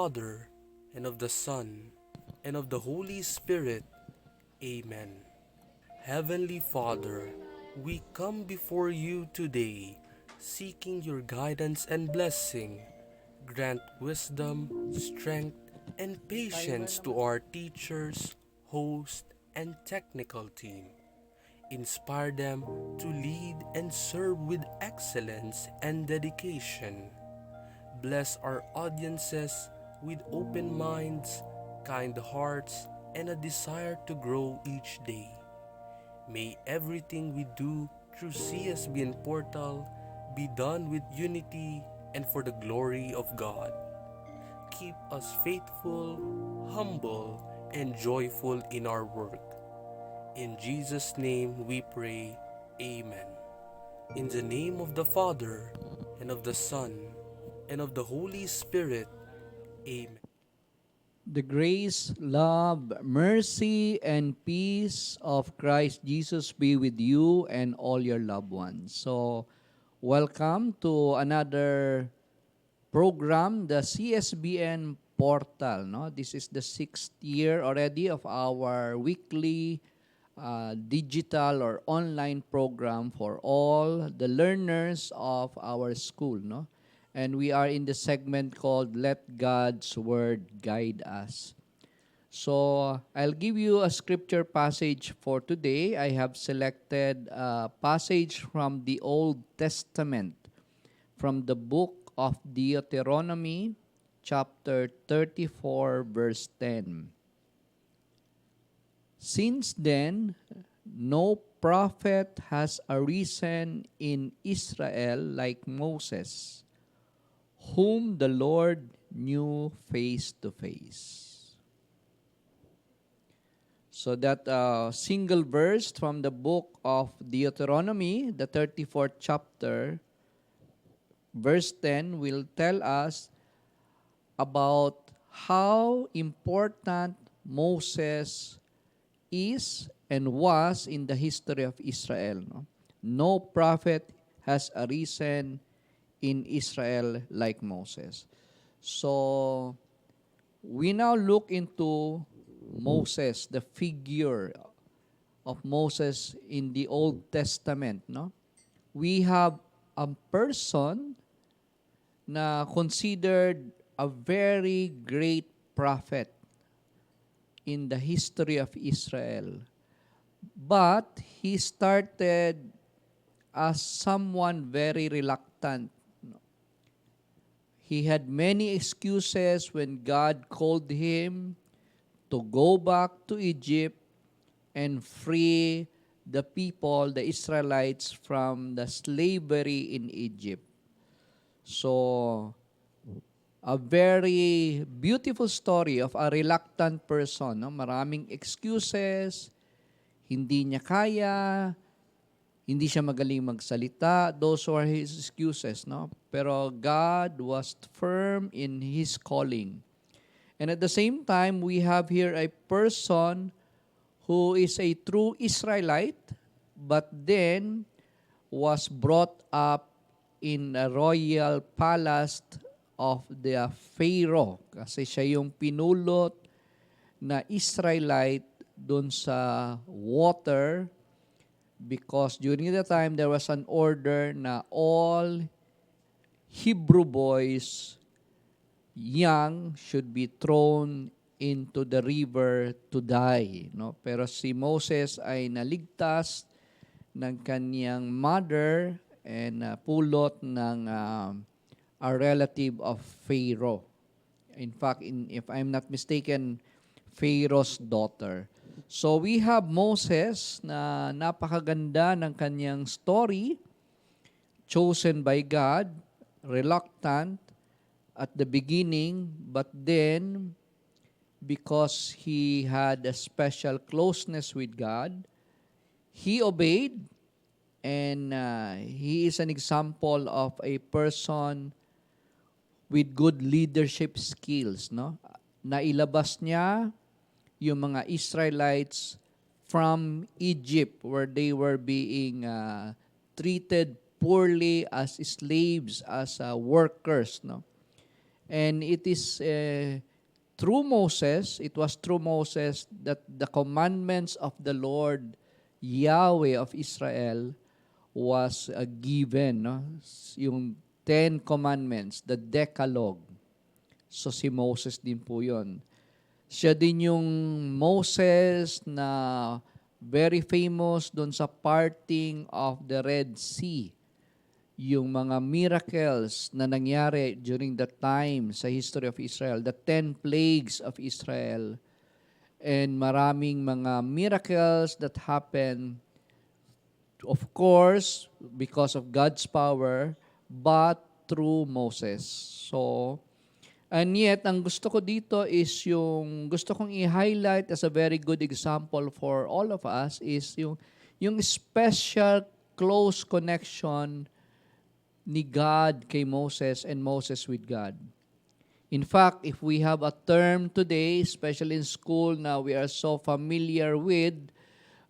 Father, and of the Son, and of the Holy Spirit. Amen. Heavenly Father, we come before you today, seeking your guidance and blessing. Grant wisdom, strength, and patience to our teachers, host, and technical team. Inspire them to lead and serve with excellence and dedication. Bless our audiences with open minds, kind hearts, and a desire to grow each day. May everything we do through CSBN Portal be done with unity and for the glory of God. Keep us faithful, humble, and joyful in our work. In Jesus' name we pray. Amen. In the name of the Father, and of the Son, and of the Holy Spirit. Amen. The grace, love, mercy, and peace of Christ Jesus be with you and all your loved ones. So, welcome to another program, the CSBN Portal. No, this is the 6th year already of our weekly digital or online program for all the learners of our school. No, and we are in the segment called Let God's Word Guide Us. So, I'll give you a scripture passage for today. I have selected a passage from the Old Testament, from the book of Deuteronomy, chapter 34, verse 10. Since then, no prophet has arisen in Israel like Moses, whom the Lord knew face to face. So that single verse from the book of Deuteronomy, the 34th chapter, verse 10 will tell us about how important Moses is and was in the history of Israel. No prophet has arisen in Israel like Moses. So, we now look into Moses, the figure of Moses in the Old Testament. No? We have a person na considered a very great prophet in the history of Israel. But he started as someone very reluctant. He had many excuses when God called him to go back to Egypt and free the people, the Israelites, from the slavery in Egypt. So, a very beautiful story of a reluctant person. No? Maraming excuses, hindi niya kaya, hindi siya magaling magsalita. Those were his excuses. No? Pero God was firm in His calling. And at the same time, we have here a person who is a true Israelite, but then was brought up in a royal palace of the Pharaoh. Kasi siya yung pinulot na Israelite doon sa water because during the time there was an order na all Hebrew boys young should be thrown into the river to die. No? Pero si Moses ay naligtas ng kanyang mother and pulot ng a relative of Pharaoh. In fact, if I'm not mistaken, Pharaoh's daughter. So we have Moses na napakaganda ng kanyang story, chosen by God, reluctant at the beginning, but then because he had a special closeness with God, he obeyed, and he is an example of a person with good leadership skills, no? Nailabas niya yung mga Israelites from Egypt where they were being treated poorly as slaves, as workers, no? And it is through Moses, it was through Moses that the commandments of the Lord, Yahweh of Israel, was given, no? Yung 10 commandments, the Decalogue. So si Moses din po yun. Siya din yung Moses na very famous doon sa parting of the Red Sea. Yung mga miracles na nangyari during that time sa history of Israel, the 10 plagues of Israel, and maraming mga miracles that happened, of course, because of God's power, but through Moses. So, and yet, ang gusto ko dito is yung, gusto kong i-highlight as a very good example for all of us is yung special close connection ni God kay Moses and Moses with God. In fact, if we have a term today, especially in school now, we are so familiar with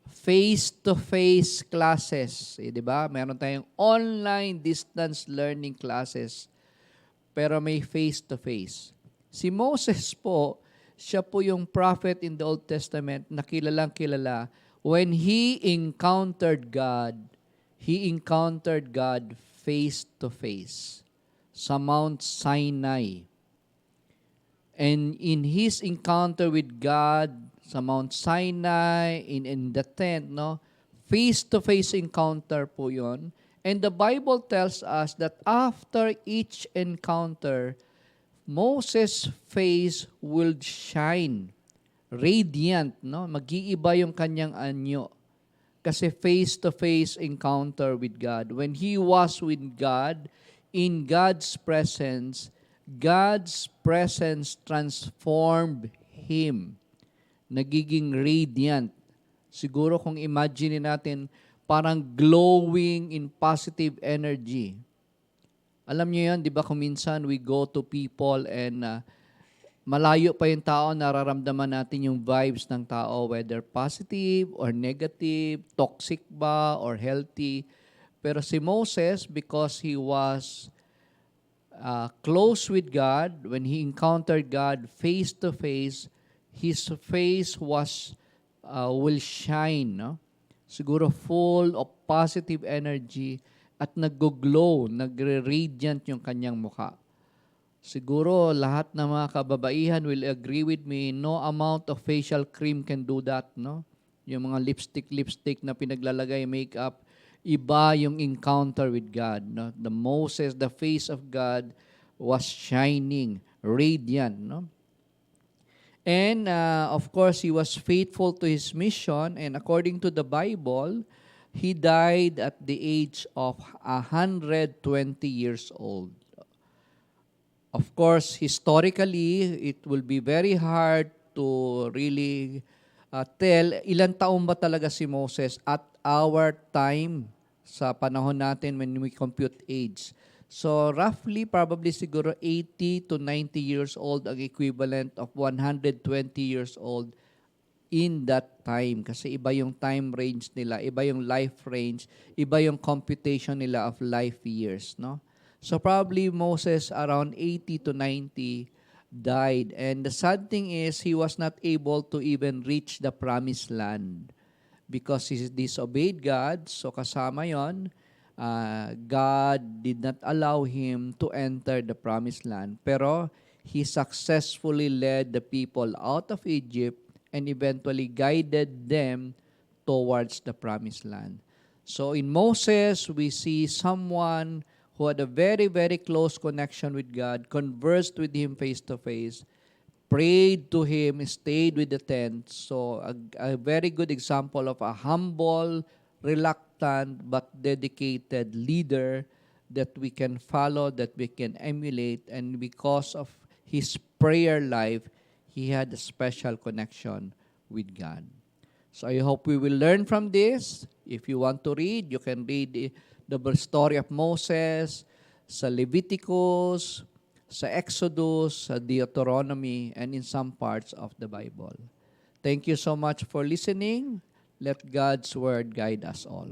face-to-face classes. Di ba? Meron tayong online distance learning classes, pero may face-to-face. Si Moses po, siya po yung prophet in the Old Testament na kilalang kilala. When he encountered God face-to-face sa Mount Sinai. And in his encounter with God sa Mount Sinai, in the tent, no, face-to-face encounter po yon. And the Bible tells us that after each encounter, Moses' face will shine, radiant, no? Mag-iiba yung kanyang anyo. Kasi face-to-face encounter with God. When he was with God, in God's presence transformed him. Nagiging radiant. Siguro kung imagine natin, parang glowing in positive energy. Alam niyo yan, di ba kung minsan we go to people and malayo pa yung tao, nararamdaman natin yung vibes ng tao, whether positive or negative, toxic ba or healthy. Pero si Moses, because he was close with God, when he encountered God face to face, his face will shine, no? Siguro full of positive energy at nag-glow, nagre-radiant yung kanyang mukha. Siguro lahat ng mga kababaihan will agree with me, no amount of facial cream can do that, no? Yung mga lipstick na pinaglalagay, makeup, iba yung encounter with God, no? The face of God was shining, radiant, no? And of course, he was faithful to his mission, and according to the Bible, he died at the age of 120 years old. Of course, historically, it will be very hard to really tell ilan taon ba talaga si Moses at our time sa panahon natin when we compute age. So roughly, probably siguro 80 to 90 years old ang equivalent of 120 years old in that time. Kasi iba yung time range nila, iba yung life range, iba yung computation nila of life years, no? So probably Moses around 80 to 90 died. And the sad thing is he was not able to even reach the promised land because he disobeyed God. So kasama yon, God did not allow him to enter the promised land. Pero he successfully led the people out of Egypt and eventually guided them towards the promised land. So in Moses, we see someone who had a very, very close connection with God, conversed with him face to face, prayed to him, stayed with the tent. So a very good example of a humble, reluctant, but dedicated leader that we can follow, that we can emulate. And because of his prayer life, he had a special connection with God. So I hope we will learn from this. If you want to read, you can read the story of Moses sa Leviticus, sa Exodus, sa Deuteronomy, and in some parts of the Bible. Thank you so much for listening. Let God's Word guide us all.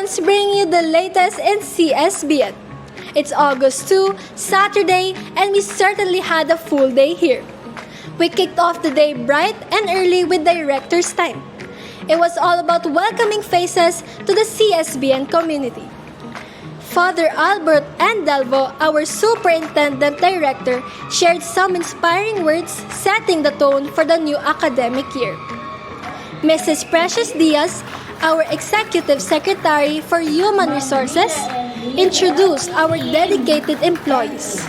stations bring you the latest in CSBN. It's August 2, Saturday, and we certainly had a full day here. We kicked off the day bright and early with Director's Time. It was all about welcoming faces to the CSBN community. Father Albert Delvo, our Superintendent Director, shared some inspiring words setting the tone for the new academic year. Mrs. Precious Diaz, our Executive Secretary for Human Resources, introduced our dedicated employees.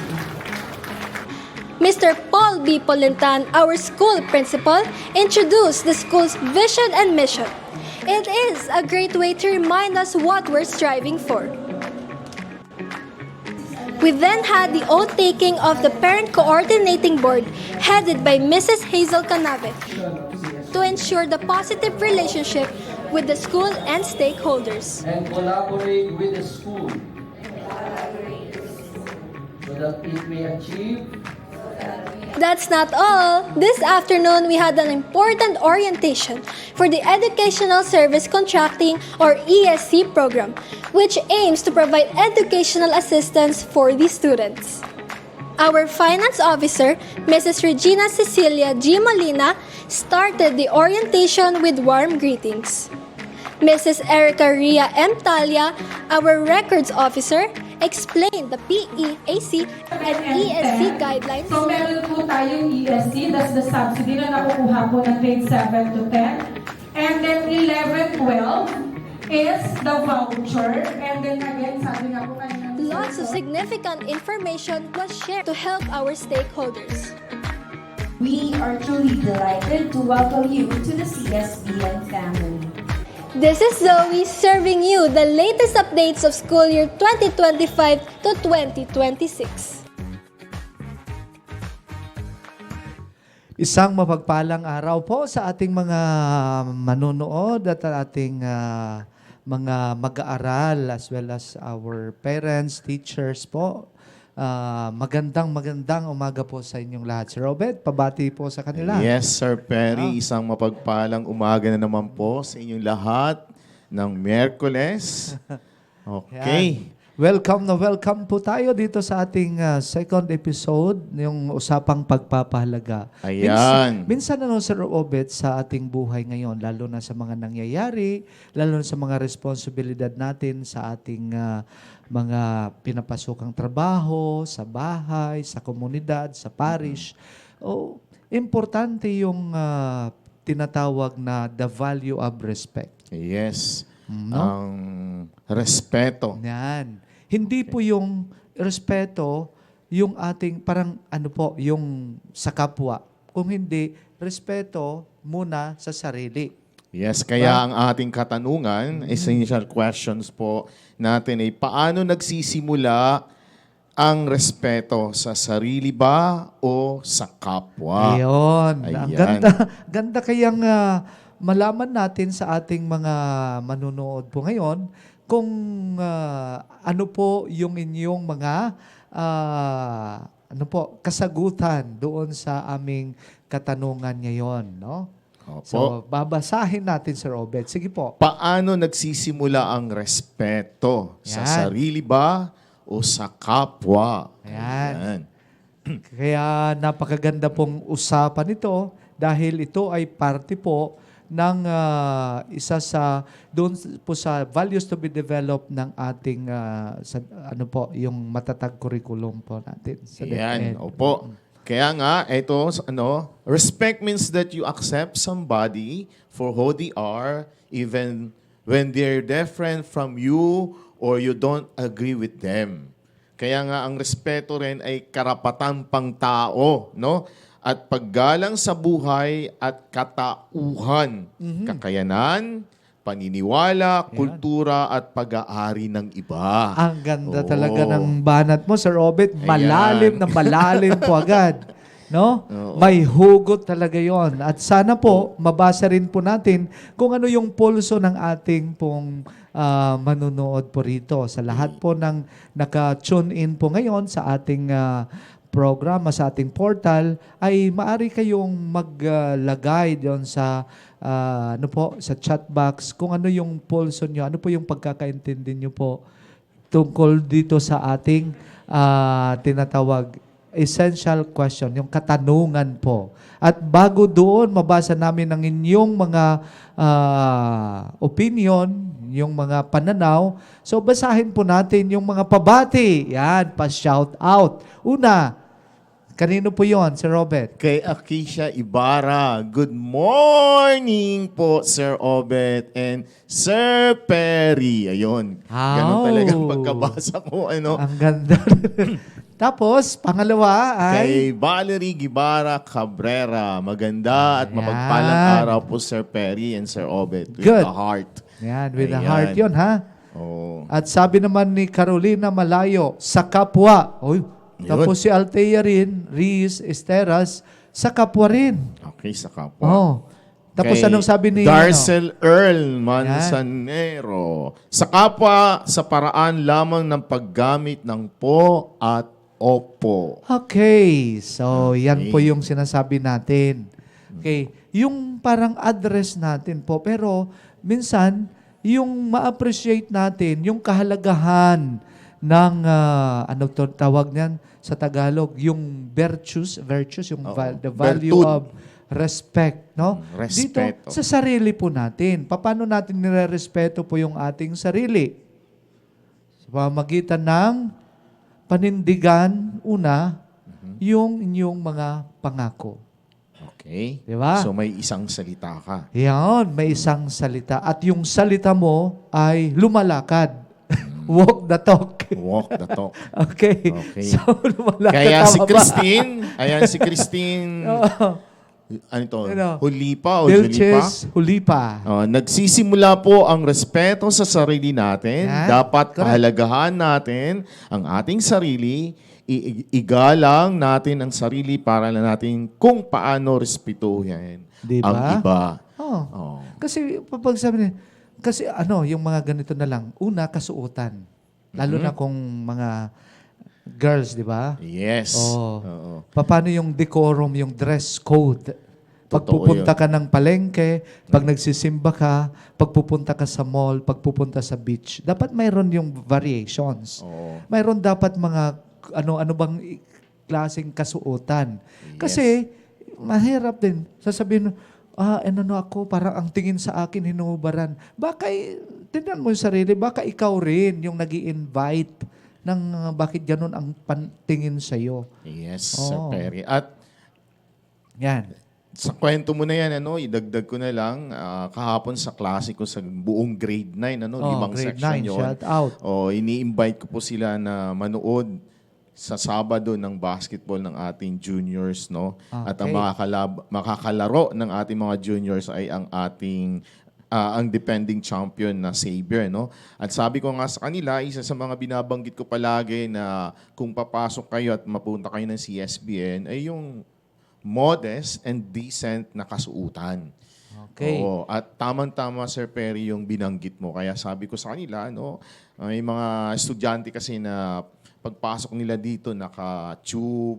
Mr. Paul B. Polintan, our school principal, introduced the school's vision and mission. It is a great way to remind us what we're striving for. We then had the oath-taking of the Parent Coordinating Board headed by Mrs. Hazel Canave to ensure the positive relationship with the school and stakeholders. And collaborate with the school so that it may achieve. That's not all. This afternoon, we had an important orientation for the Educational Service Contracting or ESC program, which aims to provide educational assistance for the students. Our finance officer, Mrs. Regina Cecilia G. Molina, started the orientation with warm greetings. Mrs. Erica Ria M. Talia, our records officer, explained the PEAC and ESC guidelines. So meron po tayong ESC, that's the subsidy na nakukuha po ng grade 7 to 10. And then 11, 12 is the voucher. And then again, sabi nga po kanina. Lots of significant information was shared to help our stakeholders. We are truly delighted to welcome you to the CSBN family. This is Zoe serving you the latest updates of school year 2025 to 2026. Isang mapagpalang araw po sa ating mga manonood at ating mga mag-aaral as well as our parents, teachers po. Magandang umaga po sa inyong lahat. Sir Robert, pabati po sa kanila. Yes, Sir Perry. Isang mapagpalang umaga na naman po sa inyong lahat ng Miyerkules. Okay. Yan. Welcome po tayo dito sa ating second episode, yung usapang pagpapahalaga. Ayan. Minsan Sir Robert, sa ating buhay ngayon, lalo na sa mga nangyayari, lalo na sa mga responsibilidad natin sa ating mga pinapasukang trabaho, sa bahay, sa komunidad, sa parish. Importante yung tinatawag na the value of respect. Yes. No? Ang respeto. Yan. Hindi po yung respeto, yung ating parang yung sa kapwa. Kung hindi, respeto muna sa sarili. Yes, kaya ang ating katanungan, essential questions po natin ay paano nagsisimula ang respeto sa sarili ba o sa kapwa? Ayun. Ang Ayan. ganda kayang malaman natin sa ating mga manunood po ngayon kung ano po yung inyong mga kasagutan doon sa aming katanungan ngayon, no? Opo. So, babasahin natin, Sir Robert. Sige po. Paano nagsisimula ang respeto? Sa Yan. sarili ba o sa kapwa? Ayan. Kaya napakaganda pong usapan ito dahil ito ay parte po ng isa sa doon po sa values to be developed ng ating yung matatag curriculum po natin sa DepEd. Yan, opo. Kaya nga, ito, respect means that you accept somebody for who they are, even when they're different from you or you don't agree with them. Kaya nga, ang respeto rin ay karapatan pang tao, no? At paggalang sa buhay at katauhan, kakayanan, paniniwala, kultura, at pag-aari ng iba. Ang ganda Oo. talaga ng banat mo, Sir Robert. Malalim na malalim po agad. No? Oo. May hugot talaga yon. At sana po, mabasa rin po natin kung ano yung pulso ng ating pong manunood po rito. Sa lahat po ng naka-tune in po ngayon sa ating programa sa ating portal, ay maari kayong maglagay doon sa sa chat box kung ano yung pulso nyo, ano po yung pagkakaintindi nyo po tungkol dito sa ating tinatawag essential question, yung katanungan po. At bago doon, mabasa namin ang inyong mga opinion, yung mga pananaw. So, basahin po natin yung mga pabati. Yan, pa-shout out. Una, kanino po yon, Sir Robert? Kay Akisha Ibarra. Good morning po, Sir Obet and Sir Perry. Ayun. Ganon Wow. talaga ang pagkabasa ko. Ano? Ang ganda. Tapos, pangalawa Kay ay... Valerie Gibara Cabrera. Maganda at Ayan. mapagpalang araw po, Sir Perry and Sir Obet. With Good. the heart. Yan, with the Ayan. heart yun, ha? Oh. At sabi naman ni Carolina Malayo, sa kapwa. Oy, Yun. tapos si Althea rin, Riz Esteras, sa kapwa rin. Okay, sa kapwa. Oh. Tapos Kay anong sabi ni... Darcel Earl Manzanero. Sa kapwa, sa paraan lamang ng paggamit ng po at opo. Okay. So, yan Okay. po yung sinasabi natin. Okay. Yung parang address natin po. Pero, minsan, yung ma-appreciate natin, yung kahalagahan ng, ano to, tawag niyan sa Tagalog, yung virtues, yung Oo. the value Virtud. of respect, no? Respeto. Dito, sa sarili po natin. Paano natin nire-respeto po yung ating sarili? Sa pamamagitan ng panindigan, una, yung inyong mga pangako. Okay. Di ba? So may isang salita ka. Yan, may isang salita. At yung salita mo ay lumalakad. Walk the talk. Walk the talk. Okay. Okay. So, lumalakad. Kaya si tama ba? Christine, ayan si Christine, Oo. ano ito, Ano? Hulipa o Julipa? Vilches Hulipa. Nagsisimula po ang respeto sa sarili natin. Yan. Dapat Correct. pahalagahan natin ang ating sarili. Igalang natin ang sarili para na natin kung paano respetuhin Diba? ang iba. Oh. Oh. Kasi, pag sabi niya, kasi yung mga ganito na lang. Una, kasuotan. Lalo na kung mga girls, di ba? Yes. Oo. Oo. Paano yung decorum, yung dress code? Pag Totoo pupunta yun. ka ng palengke, pag nagsisimba ka, pag pupunta ka sa mall, pag pupunta sa beach, dapat mayroon yung variations. Oo. Mayroon dapat mga ano bang klaseng kasuotan. Yes. Kasi mahirap din. Sasabihin, ako, parang ang tingin sa akin, hinuhubaran. Baka, tingnan mo yung sarili, baka ikaw rin yung nag-i-invite ng bakit ganun ang tingin sa'yo. Yes, Sir Oo. Perry. At Yan. sa kwento mo na yan, idagdag ko na lang, kahapon sa klase ko sa buong grade 9, 5 grade section 9, yun. shout out. Ini-invite ko po sila na manood sa Sabado ng basketball ng ating juniors, no? At ang Okay. makakalaro ng ating mga juniors ay ang ating ang defending champion na Xavier, no? At sabi ko nga sa kanila, isa sa mga binabanggit ko palagi na kung papasok kayo at mapunta kayo ng CSBN ay yung modest and decent na kasuutan. Okay. Oo, at tamang-tama, Sir Perry, yung binanggit mo. Kaya sabi ko sa kanila, may mga estudyante kasi na pagpasok nila dito, naka-tube,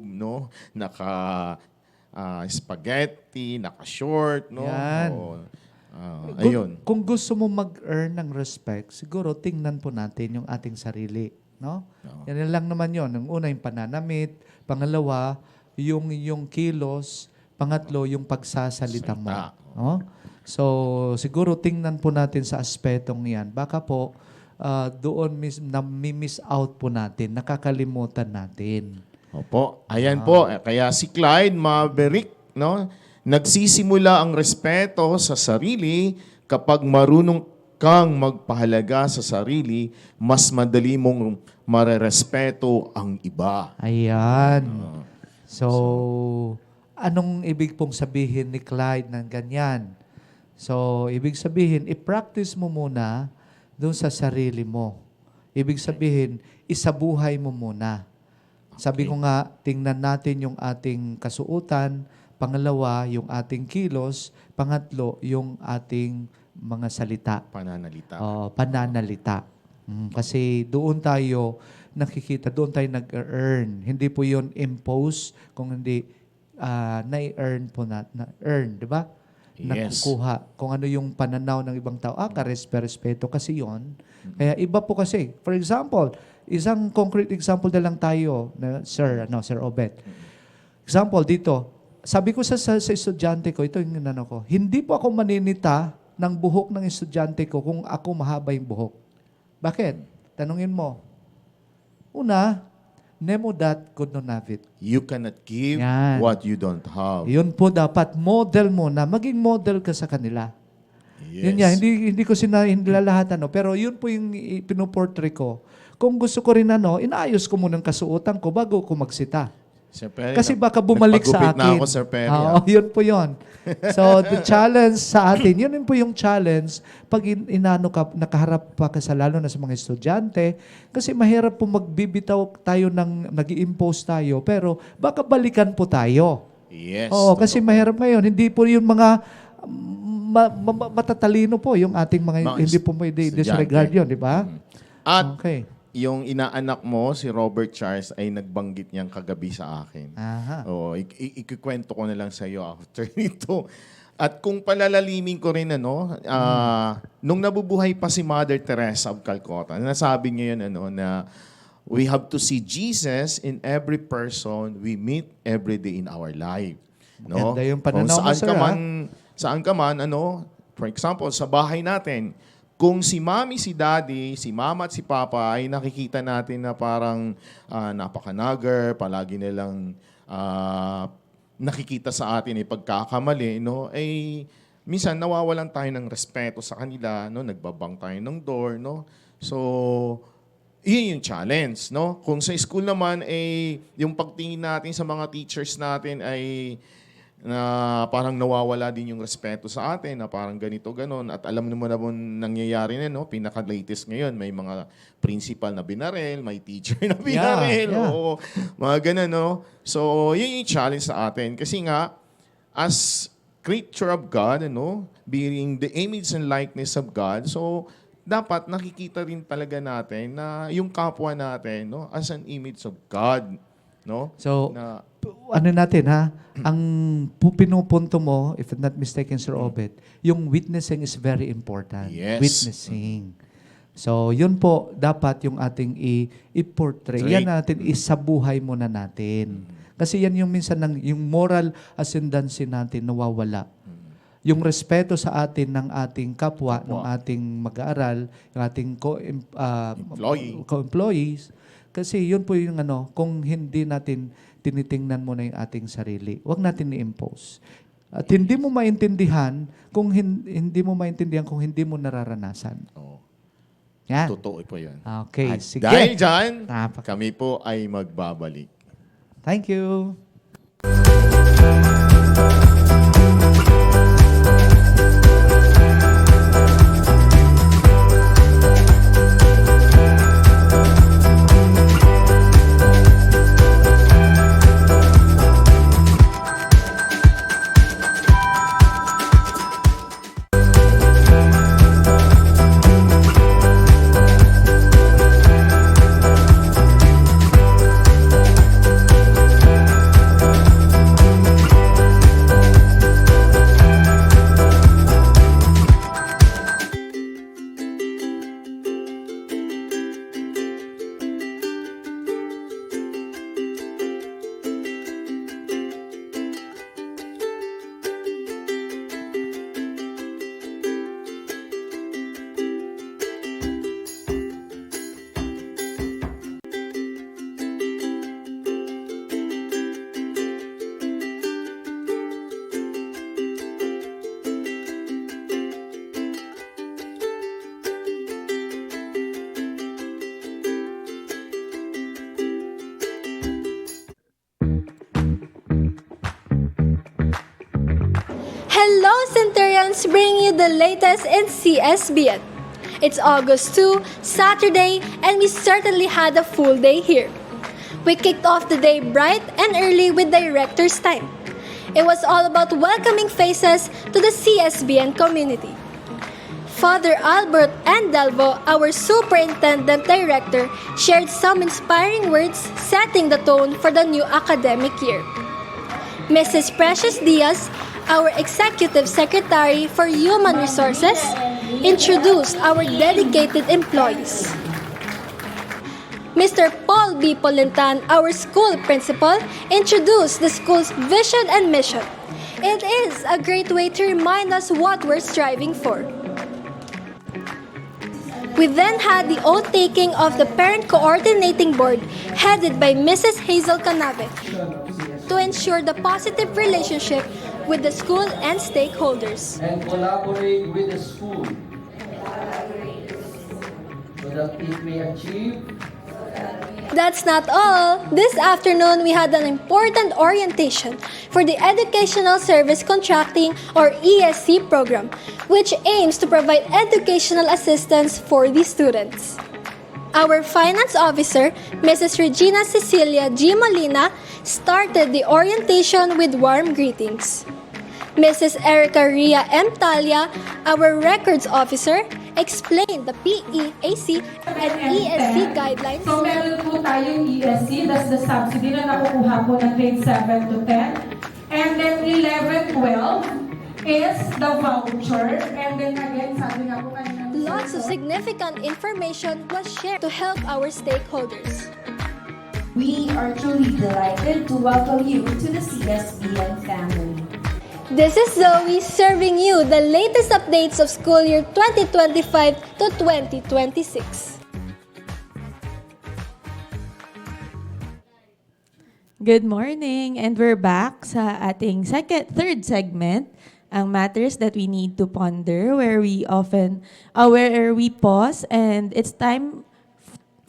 naka-spaghetti, naka-short, Yan. Oo. Ayun. Kung gusto mo mag-earn ng respect, siguro tingnan po natin yung ating sarili. No? Yan lang naman yon. Ang una, yung pananamit. Pangalawa, yung kilos. Pangatlo, yung pagsasalita mo. Salita. No? So, siguro tingnan po natin sa aspetong yan. Baka po, doon nami-miss out po natin, nakakalimutan natin. Opo. Ayan po. Kaya si Clyde Maverick, nagsisimula ang respeto sa sarili kapag marunong kang magpahalaga sa sarili, mas madali mong marerespeto ang iba. Ayan. So, anong ibig pong sabihin ni Clyde ng ganyan? So, ibig sabihin, i-practice mo muna doon sa sarili mo. Ibig sabihin, isabuhay mo muna. Sabi ko nga, tingnan natin yung ating kasuutan. Pangalawa, yung ating kilos. Pangatlo, yung ating mga salita. Pananalita. Pananalita. Kasi doon tayo nakikita, doon tayo nag-earn. Hindi po yun impose, kung hindi na-earn po na-earn, di ba? Yes. Nakukuha. Kung ano yung pananaw ng ibang tao, respeto kasi yon. Kaya iba po kasi. For example, isang concrete example na lang tayo, Sir Obet. Example dito, sabi ko sa estudyante ko, ito yung inano ko, hindi po ako maninita ng buhok ng estudyante ko kung ako mahaba yung buhok. Bakit? Tanungin mo. Una, nemo dat could not have it. You cannot give Yan. what you don't have. Yun po dapat, model mo na, maging model ka sa kanila. Yes. Yun yan, hindi ko sinilalahat pero yun po yung pinuportray ko. Kung gusto ko rin inaayos ko muna ang kasuotan ko bago ko magsita. Sir Perry, Kasi baka bumalik sa nagpagupit akin. na ako, Sir Perry. Oo, yun po yun. So, the challenge sa atin, yun po yung challenge pag nakaharap pa ka lalo na sa mga estudyante. Kasi mahirap po magbibitaw tayo nag-i-impose tayo, pero baka balikan po tayo. Yes. Oo, kasi mahirap ngayon. Hindi po yung mga matatalino po yung ating mga hindi po may estudyante. disregard yun, di ba? At Okay. yung inaanak mo, si Robert Charles, ay nagbanggit niyang kagabi sa akin. Aha. Oo, ikikwento ko na lang sa iyo after nito. At kung palalalimin ko rin, nung nabubuhay pa si Mother Teresa of Calcutta, nasabi niya yun, na we have to see Jesus in every person we meet every day in our life. No? Maganda yung pananaw mo, sir, Saan ka man, for example, sa bahay natin, kung si mami, si daddy, si mama at si papa ay nakikita natin na parang napaka-nugger, palagi nilang nakikita sa atin ay pagkakamali, ay minsan nawawalan tayo ng respeto sa kanila, nagbabang tayo ng door, So, yun yung challenge, Kung sa school naman yung pagtingin natin sa mga teachers natin ay na parang nawawala din yung respeto sa atin, na parang ganito, ganon. At alam mo naman nangyayari na, pinaka-latest ngayon, may mga principal na binarel, may teacher na binarel, Yeah. oo, mga ganon, So, yun yung challenge sa atin. Kasi nga, as creature of God, being the image and likeness of God, so, dapat nakikita rin talaga natin na yung kapwa natin, as an image of God, So, na, natin ang pinupunto mo, if I'm not mistaken, Sir Obet, yung witnessing is very important. Yes. Witnessing. So, yun po, dapat yung ating i-portray. Yan natin, isabuhay muna natin. Kasi yan yung minsan, yung moral ascendancy natin nawawala. Yung respeto sa atin ng ating kapwa, ng ating mag-aaral, yung ating co-employees. Kasi yun po yung kung hindi natin tinitingnan mo na yung ating sarili, huwag natin i-impose. At hindi mo maintindihan kung hindi mo mo nararanasan. Yan. totoo po yun. Okay, At sige. dahil dyan, Napaka- kami po ay magbabalik. Thank you. Hello, Centurions! Bringing you the latest in CSBN. It's August 2, Saturday, and we certainly had a full day here. We kicked off the day bright and early with Director's Time. It was all about welcoming faces to the CSBN community. Father Albert Andelvo, our Superintendent Director, shared some inspiring words setting the tone for the new academic year. Mrs. Precious Diaz, our Executive Secretary for Human Resources, introduced our dedicated employees. Mr. Paul B. Polintan, our school principal, introduced the school's vision and mission. It is a great way to remind us what we're striving for. We then had the oath-taking of the Parent Coordinating Board headed by Mrs. Hazel Canave to ensure the positive relationship with the school and stakeholders. And collaborate with the school so that it may achieve. That's not all. This afternoon, we had an important orientation for the Educational Service Contracting or ESC program, which aims to provide educational assistance for the students. Our finance officer, Mrs. Regina Cecilia G. Molina, started the orientation with warm greetings. Mrs. Erica Ria M. Talia, our records officer, explained the PEAC and ESC guidelines. So meron po tayong ESC, that's the subsidy na nakukuha po ng grade 7 to 10. And then 11, 12 is the voucher. And then again, sabi nga po kanina. Lots of significant information was shared to help our stakeholders. We are truly delighted to welcome you to the CSBN family. This is Zoe serving you the latest updates of school year 2025 to 2026. Good morning, and we're back sa ating third segment, ang matters that we need to ponder, where we pause, and it's time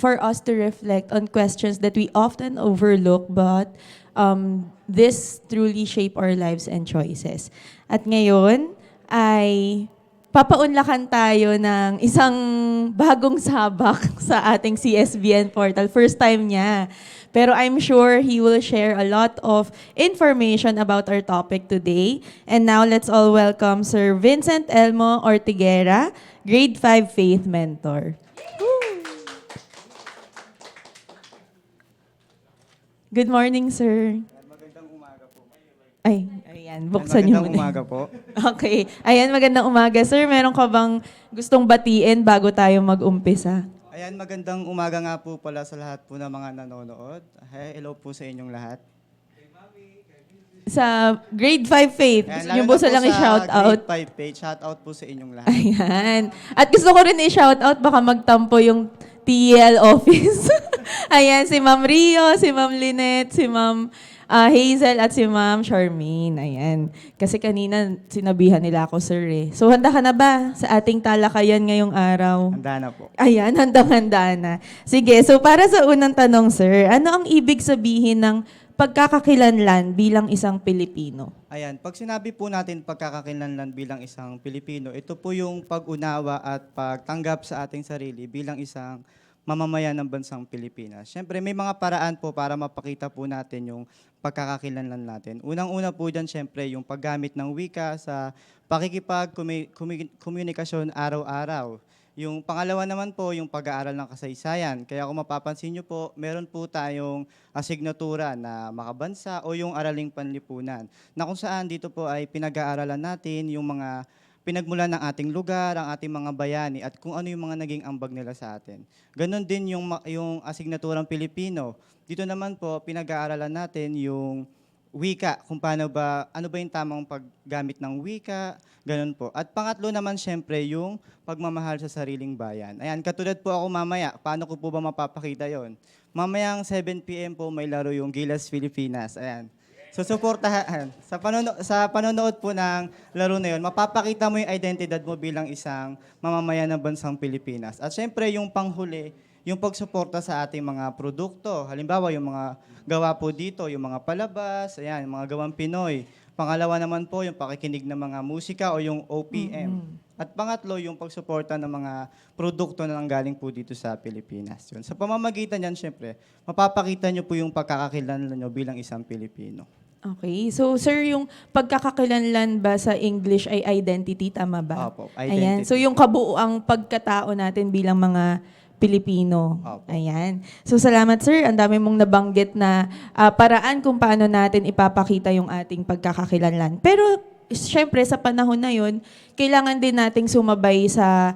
for us to reflect on questions that we often overlook, but this truly shape our lives and choices. At ngayon ay papaunlakan tayo ng isang bagong sabak sa ating CSBN portal. First time niya. Pero I'm sure he will share a lot of information about our topic today. And now let's all welcome Sir Vincent Elmo Ortiguera, Grade 5 Faith Mentor. Good morning, sir. Magandang umaga po. Ay, ayan, buksan niyo muna. Magandang umaga po. Okay. Ayan, magandang umaga. Sir, meron ka bang gustong batiin bago tayo mag-umpisa? Ayan, magandang umaga nga po pala sa lahat po ng mga nanonood. Hello po sa inyong lahat. Sa Grade 5 Faith, gusto niyo Ayan, po lalo na silang sa i-shout out? Grade 5 page, shout out po sa inyong lahat. Ayan. At gusto ko rin i-shout out, baka magtampo yung TL office. Ayan, si Ma'am Rio, si Ma'am Lynette, si Ma'am Hazel, at si Ma'am Charmaine. Ayan. Kasi kanina sinabihan nila ako, sir eh. So, handa ka na ba sa ating talakayan ngayong araw? Handa na po. Ayan, handang-handa na. Sige, so para sa unang tanong, sir, ano ang ibig sabihin ng pagkakakilanlan bilang isang Pilipino? Ayan, pag sinabi po natin pagkakakilanlan bilang isang Pilipino, ito po yung pag-unawa at pagtanggap sa ating sarili bilang isang mamamayan ng bansang Pilipinas. Siyempre, may mga paraan po para mapakita po natin yung pagkakakilanlan natin. Unang-una po dyan, siyempre, yung paggamit ng wika sa pakikipag-komunikasyon araw-araw. Yung pangalawa naman po, yung pag-aaral ng kasaysayan. Kaya kung mapapansin nyo po, meron po tayong asignatura na makabansa o yung araling panlipunan. Na kung saan dito po ay pinag-aaralan natin yung mga pinagmulan ng ating lugar, ang ating mga bayani, at kung ano yung mga naging ambag nila sa atin. Ganon din yung asignaturang Pilipino. Dito naman po, pinag-aaralan natin yung wika, kung ano ba yung tamang paggamit ng wika, ganun po. At pangatlo naman, syempre, yung pagmamahal sa sariling bayan. Ayan, katulad po ako mamaya, paano ko po ba mapapakita yon? Mamayang 7 p.m. po may laro yung Gilas Pilipinas. Ayan. So, suportahan. Sa panonood po ng laro na yun, mapapakita mo yung identidad mo bilang isang mamamayan ng bansang Pilipinas. At syempre, yung panghuli, yung pagsuporta sa ating mga produkto. Halimbawa, yung mga gawa po dito, yung mga palabas, ayan, yung mga gawang Pinoy. Pangalawa naman po, yung pakikinig ng mga musika o yung OPM. At pangatlo, yung pagsuporta ng mga produkto na nanggaling po dito sa Pilipinas. Yun. Sa pamamagitan yan, syempre, mapapakita nyo po yung pagkakakilanlan nyo bilang isang Pilipino. Okay. So, sir, yung pagkakakilanlan ba sa English ay identity, tama ba? Opo, Ayan. identity. So, yung kabuuang pagkatao natin bilang mga Pilipino. Opo. Ayan. So, salamat, sir. Ang dami mong nabanggit na paraan kung paano natin ipapakita yung ating pagkakakilanlan. Pero, syempre, sa panahon na yun, kailangan din nating sumabay sa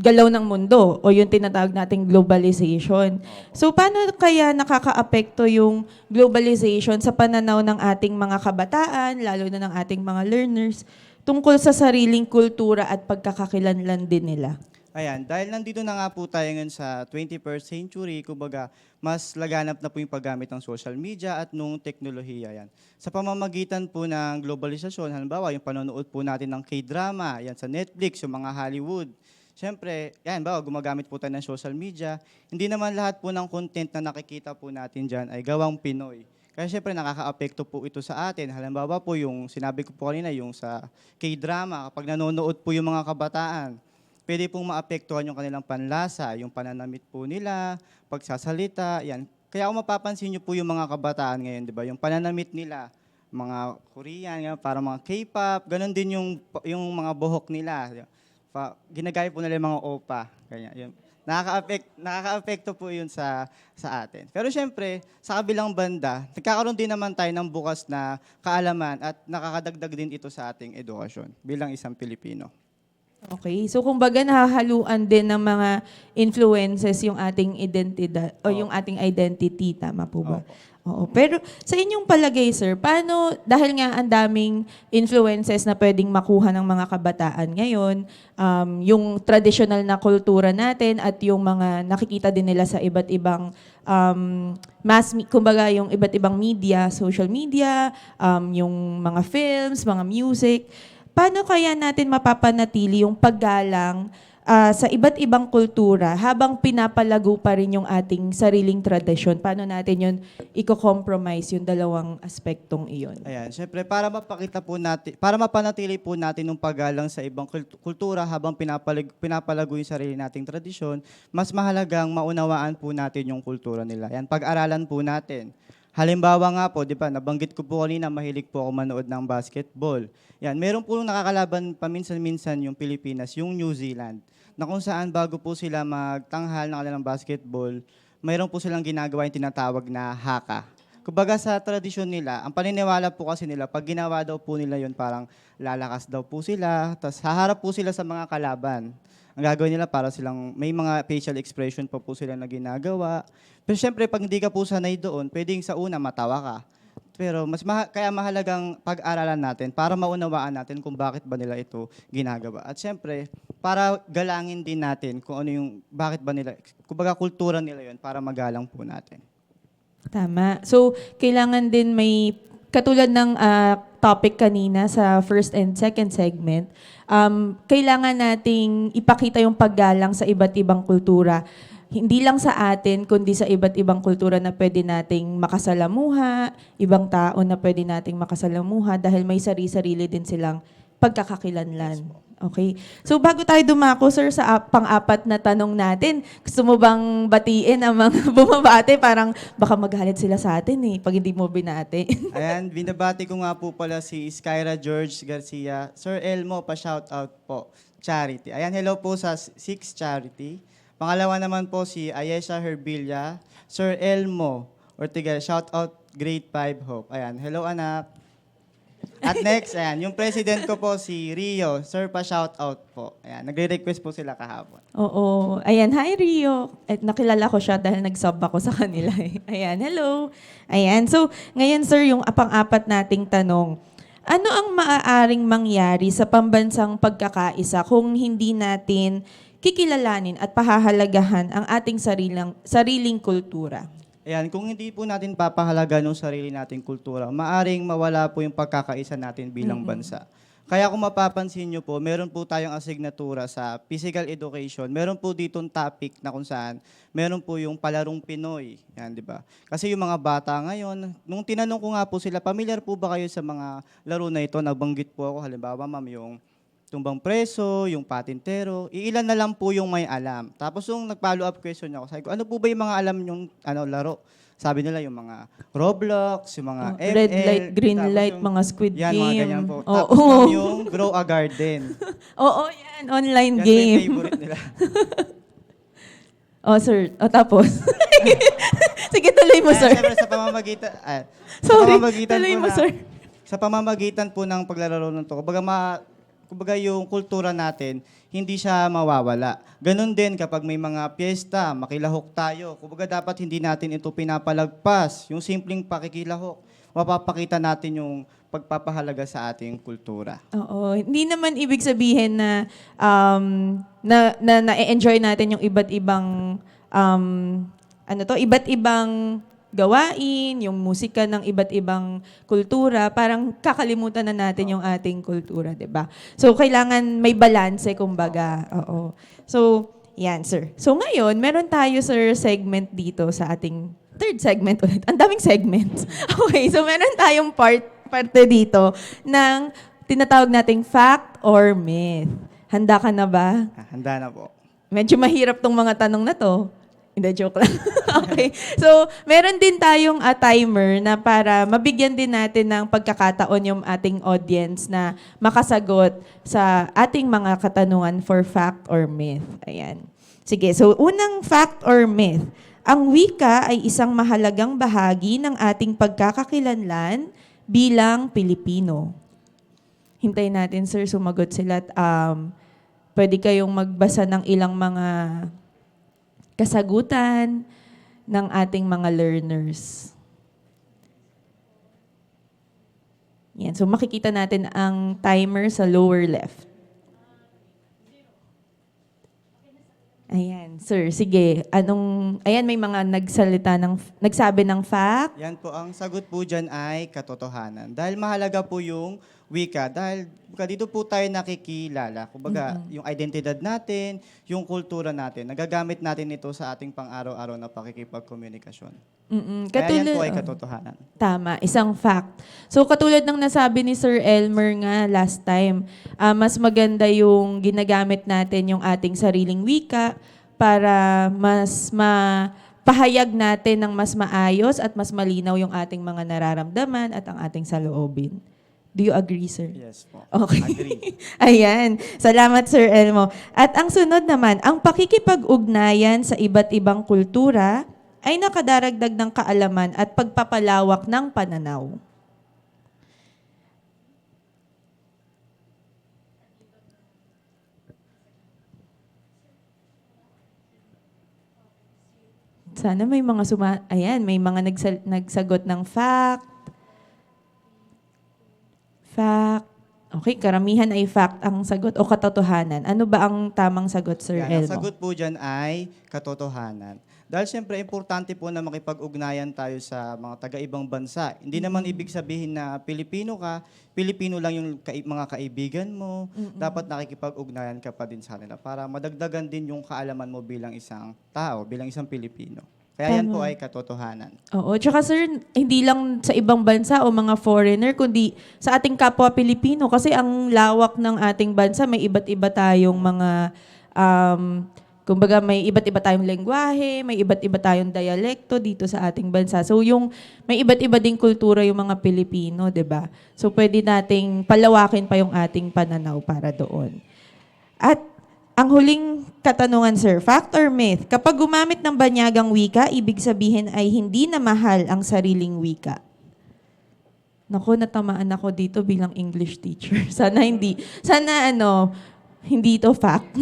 galaw ng mundo o yung tinatawag nating globalization. So paano kaya nakakaapekto yung globalization sa pananaw ng ating mga kabataan, lalo na ng ating mga learners, tungkol sa sariling kultura at pagkakakilanlan din nila? Ayan, dahil nandito na nga po tayo ngayon sa 21st century, kumbaga, mas laganap na po yung paggamit ng social media at nung teknolohiya yan. Sa pamamagitan po ng globalisasyon, halimbawa, yung panonood po natin ng K-drama, yan sa Netflix, yung mga Hollywood. Siyempre, yan, bawa, gumagamit po tayo ng social media. Hindi naman lahat po ng content na nakikita po natin dyan ay gawang Pinoy. Kaya siyempre, nakaka-apekto po ito sa atin. Halimbawa po, yung sinabi ko po kanina, yung sa K-drama, kapag nanonood po yung mga kabataan, pwede pong maapektuhan yung kanilang panlasa, yung pananamit po nila, pagsasalita, yan. Kaya kung mapapansin niyo po yung mga kabataan ngayon, di ba, yung pananamit nila, mga Korean, yan, para mga K-pop, ganun din yung mga buhok nila. Ginagaya po nila yung mga opa. Kanya, yun. Nakaka-apekto po yun sa atin. Pero syempre, sa kabilang banda, nagkakaroon din naman tayo ng bukas na kaalaman at nakakadagdag din ito sa ating edukasyon bilang isang Pilipino. Okay. So kumbaga nahahaluan din ng mga influences yung ating identidad o yung ating identity, tama po ba? Opo. Oo. Pero sa inyong palagay, sir, paano, dahil nga ang daming influences na pwedeng makuha ng mga kabataan ngayon, yung traditional na kultura natin at yung mga nakikita din nila sa iba't ibang kumbaga yung iba't ibang media, social media, yung mga films, mga music, paano kaya natin mapapanatili yung paggalang sa iba't ibang kultura habang pinapalago pa rin yung ating sariling tradisyon? Paano natin yun i-compromise yung dalawang aspektong iyon? Ayan, syempre para mapakita po natin, para mapanatili po natin yung paggalang sa ibang kultura habang pinapalago yung sarili nating tradisyon, mas mahalagang maunawaan po natin yung kultura nila. Yan, pag-aralan po natin. Halimbawa nga po, di ba, nabanggit ko po kanina, mahilig po ako manood ng basketball. Yan, meron po nakakalaban paminsan-minsan yung Pilipinas, yung New Zealand, na kung saan bago po sila magtanghal ng kanilang basketball, mayroon po silang ginagawa yung tinatawag na haka. Kumbaga sa tradisyon nila, ang paniniwala po kasi nila, pag ginawa daw po nila yun, parang lalakas daw po sila, tapos haharap po sila sa mga kalaban. Ang gagawin nila para silang, may mga facial expression pa po sila na ginagawa. Pero syempre, pag hindi ka po sanay doon, pwedeng sa una matawa ka. Pero kaya mahalagang pag-aralan natin para maunawaan natin kung bakit ba nila ito ginagawa. At syempre, para galangin din natin kung ano yung, bakit ba nila, kumbaga kultura nila yun para magalang po natin. Tama. So, kailangan din may, katulad ng topic kanina sa first and second segment, kailangan nating ipakita yung paggalang sa iba't ibang kultura. Hindi lang sa atin, kundi sa iba't ibang kultura na pwede nating makasalamuha, ibang tao na pwede nating makasalamuha dahil may sarili-sarili din silang pagkakakilanlan. Okay. So bago tayo dumako, sir, sa pang-apat na tanong natin, gusto mo bang batiin ang mga bumabate? Parang baka magalit sila sa atin pag hindi mo binati. Ayan, binabati ko nga po pala si Skyra George Garcia. Sir Elmo, pa-shoutout po. Charity. Ayan, hello po sa Six Charity. Pangalawa naman po si Ayesha Herbilla. Sir Elmo Ortiga, shoutout Grade 5 Hope. Ayan, hello anak. At next, ayan, yung president ko po si Rio. Sir, pa-shoutout po. Ayan, nagre-request po sila kahapon. Oo. Ayan, hi Rio. Nakilala ko siya dahil nag-sub ako sa kanila. Ayan, hello. Ayan, so ngayon sir, yung pang-apat nating tanong. Ano ang maaaring mangyari sa pambansang pagkakaisa kung hindi natin kikilalanin at pahahalagahan ang ating sariling kultura? Ayan, kung hindi po natin papahalaga ng sarili nating kultura, maaring mawala po yung pagkakaisa natin bilang bansa. Kaya kung mapapansin nyo po, meron po tayong asignatura sa physical education. Meron po ditong topic na kung saan meron po yung palarong Pinoy. Yan, di ba? Kasi yung mga bata ngayon, nung tinanong ko nga po sila, familiar po ba kayo sa mga laro na ito? Nabanggit po ako, halimbawa ma'am, yung tumbang preso, yung patintero, iilan na lang po yung may alam. Tapos yung nag-follow up question ako, sabi ko, ano po ba yung mga alam yung laro? Sabi nila yung mga Roblox, yung mga ML. Red light, green tapos light, yung- mga Squid yan, Game. mga ganyan po. Oo. Tapos ma'am, yung Grow a Garden. Oo, yan. Online Yan po yung game. favorite nila. Oh, sir. Oh, tapos. Sige, tuloy mo, Kaya sir. siyempre sa pamamagitan, Sorry, sa pamamagitan tuloy po mo, na- sir. Sa pamamagitan po ng paglalaro ng to, kumbaga yung kultura natin, hindi siya mawawala. Ganon din kapag may mga piyesta, makilahok tayo. Kumbaga dapat hindi natin ito pinapalagpas. Yung simpleng pakikilahok, mapapakita natin yung pagpapahalaga sa ating kultura. Oo, hindi naman ibig sabihin na na-enjoy natin yung iba't ibang iba't ibang gawain, yung musika ng iba't ibang kultura, parang kakalimutan na natin yung ating kultura, 'di ba? So kailangan may balanse kumbaga. Oo. So, yan, sir. So ngayon, meron tayo sir segment dito sa ating third segment ulit. Ang daming segments. Okay, so meron tayong parte dito ng tinatawag nating fact or myth. Handa ka na ba? Handa na po. Medyo mahirap tong mga tanong na to. Hindi, joke lang. Okay. So, meron din tayong timer na para mabigyan din natin ng pagkakataon yung ating audience na makasagot sa ating mga katanungan for fact or myth. Ayan. Sige, so unang fact or myth. Ang wika ay isang mahalagang bahagi ng ating pagkakakilanlan bilang Pilipino. Hintayin natin, sir, sumagot sila. At, pwede kayong magbasa ng ilang mga kasagutan ng ating mga learners. Yan. So makikita natin ang timer sa lower left. Ayan, sir, sige. Ayan, may mga nagsabi ng fact. Yan po, ang sagot po dyan ay katotohanan. Dahil mahalaga po yung wika, dahil dito po tayo nakikilala. Kumbaga, yung identidad natin, yung kultura natin, nagagamit natin ito sa ating pang-araw-araw na pakikipagkomunikasyon. Kaya yan po ay katotohanan. Tama, isang fact. So katulad ng nasabi ni Sir Elmer nga last time, mas maganda yung ginagamit natin yung ating sariling wika para mas pahayag natin ng mas maayos at mas malinaw yung ating mga nararamdaman at ang ating saloobin. Do you agree, sir? Yes po. Okay. Agree. Ayan. Salamat, Sir Elmo. At ang sunod naman, ang pakikipag-ugnayan sa iba't ibang kultura ay nakadaragdag ng kaalaman at pagpapalawak ng pananaw. Sana may mga may mga nagsagot ng fact. Fact. Okay, karamihan ay fact ang sagot o katotohanan. Ano ba ang tamang sagot, Sir Yan, ang Elmo? sagot po dyan ay katotohanan. Dahil siyempre, importante po na makipag-ugnayan tayo sa mga taga-ibang bansa. Hindi naman ibig sabihin na Pilipino ka, Pilipino lang yung mga kaibigan mo. Dapat nakikipag-ugnayan ka pa din sa kanila para madagdagan din yung kaalaman mo bilang isang tao, bilang isang Pilipino. Kaya yan po ay katotohanan. Oo. Tsaka sir, hindi lang sa ibang bansa o mga foreigner, kundi sa ating kapwa Pilipino. Kasi ang lawak ng ating bansa, may iba't iba tayong mga, kumbaga may iba't iba tayong lengguwahe, may iba't iba tayong dialekto dito sa ating bansa. So yung may iba't iba ding kultura yung mga Pilipino, 'di ba? So pwede nating palawakin pa yung ating pananaw para doon. At ang huling katanungan, sir, fact or myth? Kapag gumamit ng banyagang wika, ibig sabihin ay hindi na mahal ang sariling wika. Naku, natamaan ako dito bilang English teacher. Sana hindi. Sana hindi ito fact.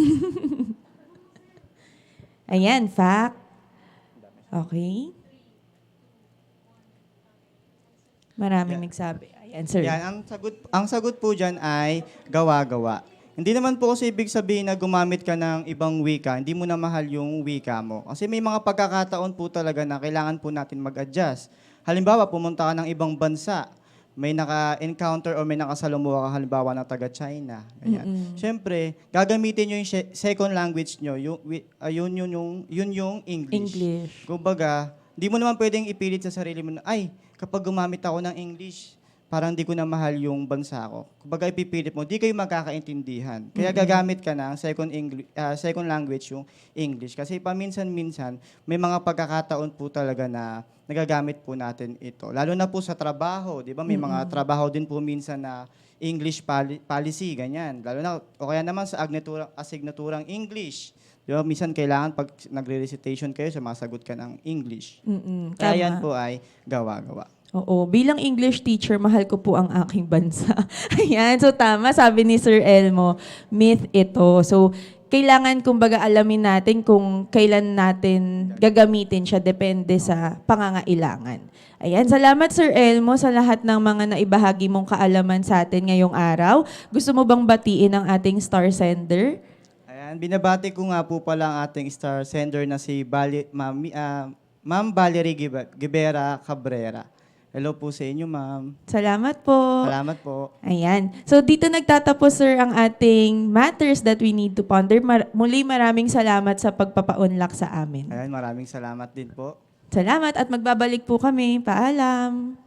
Ayan, fact. Okay. Maraming nagsabi. Ayan, sir. Yan, ang sagot po dyan ay gawa-gawa. Hindi naman po kasi ibig sabihin na gumamit ka ng ibang wika, hindi mo na mahal yung wika mo. Kasi may mga pagkakataon po talaga na kailangan po natin mag-adjust. Halimbawa, pumunta ka ng ibang bansa, may naka-encounter o may nakasalamuha ka halimbawa na taga-China. Siyempre, gagamitin nyo yung second language nyo, yun yung English. Kumbaga, hindi mo naman pwedeng ipilit sa sarili mo na, ay, kapag gumamit ako ng English, parang di ko na mahal yung bansa ko. Kumbaga ipipilit mo, di kayo magkakaintindihan. Kaya gagamit ka ng second language yung English. Kasi paminsan-minsan, may mga pagkakataon po talaga na nagagamit po natin ito. Lalo na po sa trabaho, di ba? May mga trabaho din po minsan na English policy, ganyan. Lalo na, o kaya naman sa asignaturang English. Di ba? Minsan kailangan pag nagre-recitation kayo, sumasagot ka ng English. Kaya Tama. yan po ay gawa-gawa. Oo, bilang English teacher, mahal ko po ang aking bansa. Ayan, so tama, sabi ni Sir Elmo, myth ito. So, kailangan kumbaga alamin natin kung kailan natin gagamitin siya, depende sa pangangailangan. Ayan, salamat Sir Elmo sa lahat ng mga naibahagi mong kaalaman sa atin ngayong araw. Gusto mo bang batiin ang ating star sender? Ayan, binabati ko nga po pala ang ating star sender na si Ma'am Valerie Gibera Cabrera. Hello po sa inyo, ma'am. Salamat po. Salamat po. Ayan. So dito nagtatapos, sir, ang ating matters that we need to ponder. Muli maraming salamat sa pagpapaunlak sa amin. Ayan, maraming salamat din po. Salamat at magbabalik po kami. Paalam.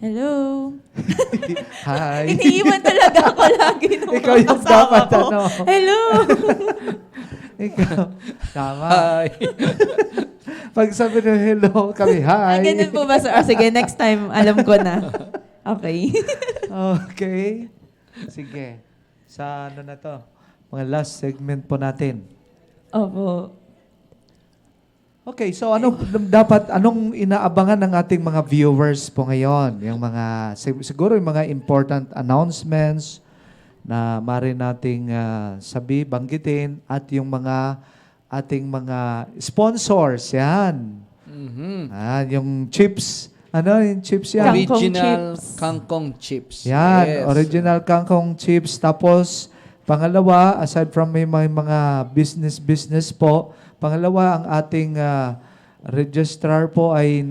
Hello. Hi. Iniiwan talaga ako lagi nung Ikaw yung kasama dapat, ko. ano? Hello. Ikaw. Tama. Hi. Pag sabi ng hello, kami hi. Ganun po ba, sir? Oh, sige, next time, alam ko na. Okay. Okay. Sige. Sa ano na to? Mga last segment po natin. Opo. Okay, so anong inaabangan ng ating mga viewers po ngayon? Yung mga siguro yung mga important announcements na mari nating banggitin at yung mga ating mga sponsors. Yan. Yung chips. Ano yung chips yan? Kangkong Original chips. kangkong chips. Yan. Yes. Original kangkong chips. Tapos, pangalawa, aside from may mga business po, pangalawa, ang ating registrar po ay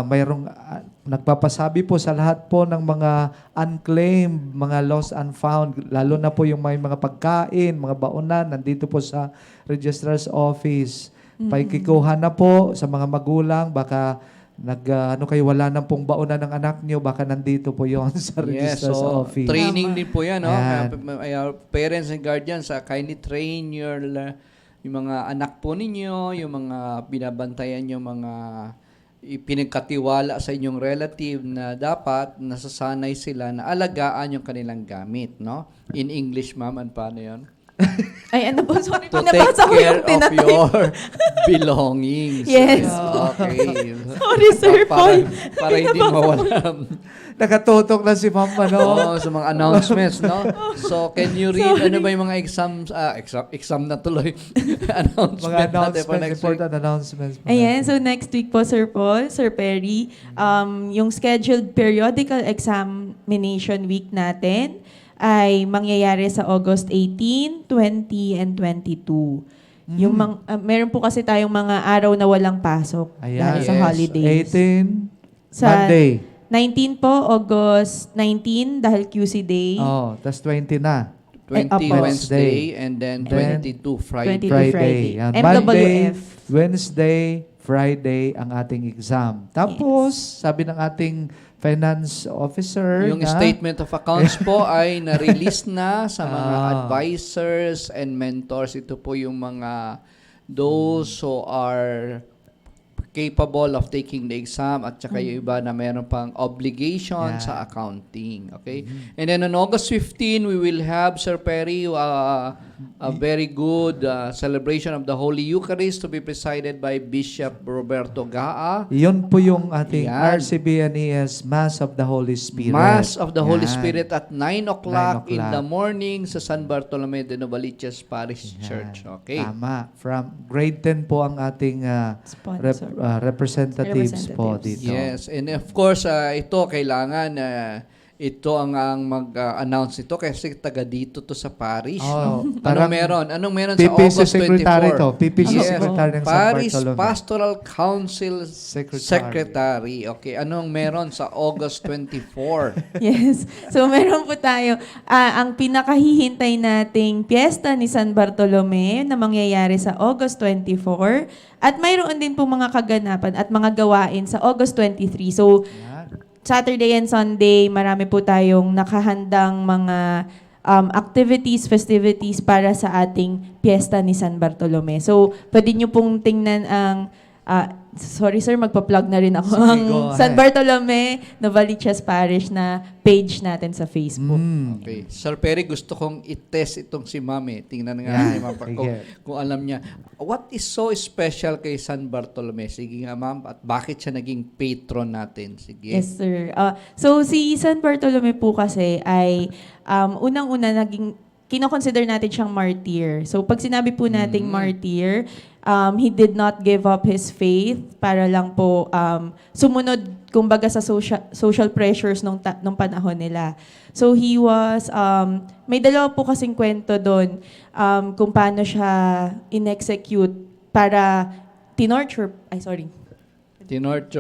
mayroong nagpapasabi po sa lahat po ng mga unclaimed, mga lost and found, lalo na po yung may mga pagkain, mga baonan, nandito po sa registrar's office. Paikikuha na po sa mga magulang, baka wala nang pong baonan ng anak nyo, baka nandito po yon sa registrar's office. Training din po yan, no? Ayan. Kaya, parents and guardians, kindly train yung mga anak po ninyo, yung mga binabantayan yung mga ipinagkatiwala sa inyong relative na dapat nasasanay sila na alagaan yung kanilang gamit, no? In English, ma'am, ano paano yun? Ay, ano po? Sorry, To take pinabasa ko care yung of tinatay. your belongings. Yes. Okay. Sorry, Sir Paul. Para hindi mawala. Nakatutok na si Ma'am, ano? Sa mga announcements, no? So, can you read, Sorry. ano ba yung mga exam na tuloy? Announcement Mga natin for announcements, next week. important announcements. po Ayan, natin. so next week po, Sir Paul, Sir Perry, yung scheduled periodical examination week natin ay mangyayari sa August 18, 20, and 22. Yung meron po kasi tayong mga araw na walang pasok dahil sa Yes. holidays. 18, Sa Monday. 19 po, August 19, dahil QC Day. Oh, tas 20 na. 20 Apo. Wednesday and then 22 Friday. 22 Friday. Yan. Monday, MWF. Wednesday, Friday ang ating exam. Tapos, sabi ng ating finance officer Yung na, statement of accounts po ay na-release na sa mga Ah. advisors and mentors. Ito po yung mga those who are capable of taking the exam at saka yung iba na meron pang obligation Yeah. sa accounting. Okay? And then on August 15, we will have, Sir Perry, a very good celebration of the Holy Eucharist to be presided by Bishop Roberto Gaa. yun po yung ating Yan. RCBNES Mass of the Holy Spirit. Mass of the Holy Yan. Spirit at 9 o'clock 9 in the o'clock. morning sa San Bartolome de Novaliches Parish Yan. Church. Okay. Tama. From grade 10 po ang ating Sponsor. representatives po Representatives. dito. Yes, and of course, ito kailangan ito ang mag-announce ito kasi taga dito to sa parish. Oh, No? parang Anong meron sa PPC August 24? Secretary to. PPC Yes. Secretary ng San Parish Bartolome. Pastoral Council Secretary. Secretary. Okay, anong meron sa August 24? Yes. So, meron po tayo. Ang pinakahihintay nating piyesta ni San Bartolome na mangyayari sa August 24. At mayroon din po mga kaganapan at mga gawain sa August 23. So, Saturday and Sunday, marami po tayong nakahandang mga activities, festivities para sa ating piyesta ni San Bartolome. So, pwede nyo pong tingnan ang sorry sir, magpa-plug na rin ako Sige, ang go ahead. San Bartolome Novaliches Parish na page natin sa Facebook. Okay. Sir Perry, gusto kong i-test itong si Mami. Tingnan nga Yan. ni Ma'am kung alam niya. What is so special kay San Bartolome? Sige nga, Ma'am. At bakit siya naging patron natin? Sige. Yes, sir. So, si San Bartolome po kasi ay unang-una kinoconsider natin siyang martyr. So, pag sinabi po nating martyr, he did not give up his faith para lang po sumunod, kumbaga, sa social pressures nung panahon nila. So, he was, may dalawa po kasing kwento doon kung paano siya in-execute para Tinorture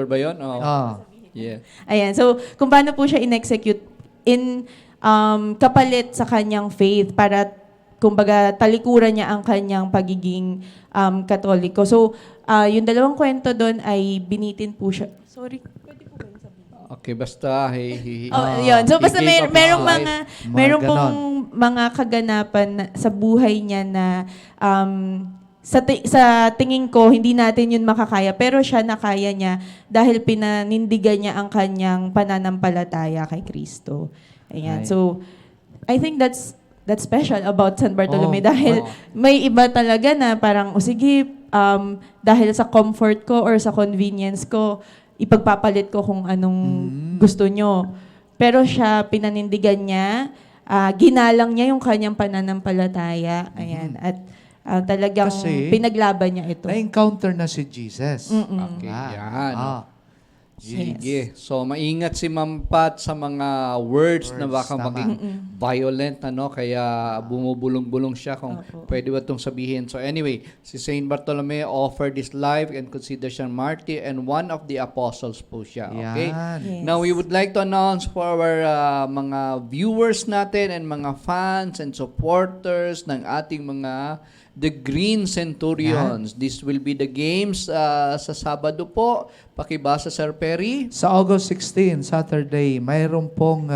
ba yun? Oh. Yeah. Ayan. So, kung paano po siya in-execute in kapalit sa kanyang faith para, kumbaga, talikuran niya ang kanyang pagiging Katoliko. So, yung dalawang kwento doon ay binitin po siya. Sorry. Pwede po ba yung sabihin? Okay, basta Yun. So, basta he gave up his merong life. meron Mga pong mga kaganapan sa buhay niya na sa tingin ko, hindi natin yun makakaya. Pero siya nakaya niya dahil pinanindigan niya ang kanyang pananampalataya kay Kristo. Ayan. Right. So, I think that's special about San Bartolome Oh, dahil may iba talaga na parang, sige, dahil sa comfort ko or sa convenience ko, ipagpapalit ko kung anong gusto nyo. Pero siya, pinanindigan niya ginalang niya yung kanyang pananampalataya. Ayan. At talagang Kasi, pinaglaban niya ito. Na-encounter na si Jesus. Okay, yan. Sige. So, maingat si Ma'am Pat sa mga words na baka tama. maging violent, kaya bumubulong-bulong siya kung pwede ba itong sabihin. So anyway, si Saint Bartolome offered his life and considered siya martyr and one of the apostles po siya. Okay? Yan. Yes. Now, we would like to announce for our mga viewers natin and mga fans and supporters ng ating mga The Green Centurions. This will be the games sa Sabado po. Pakibasa, Sir Perry. Sa August 16, Saturday, mayroon pong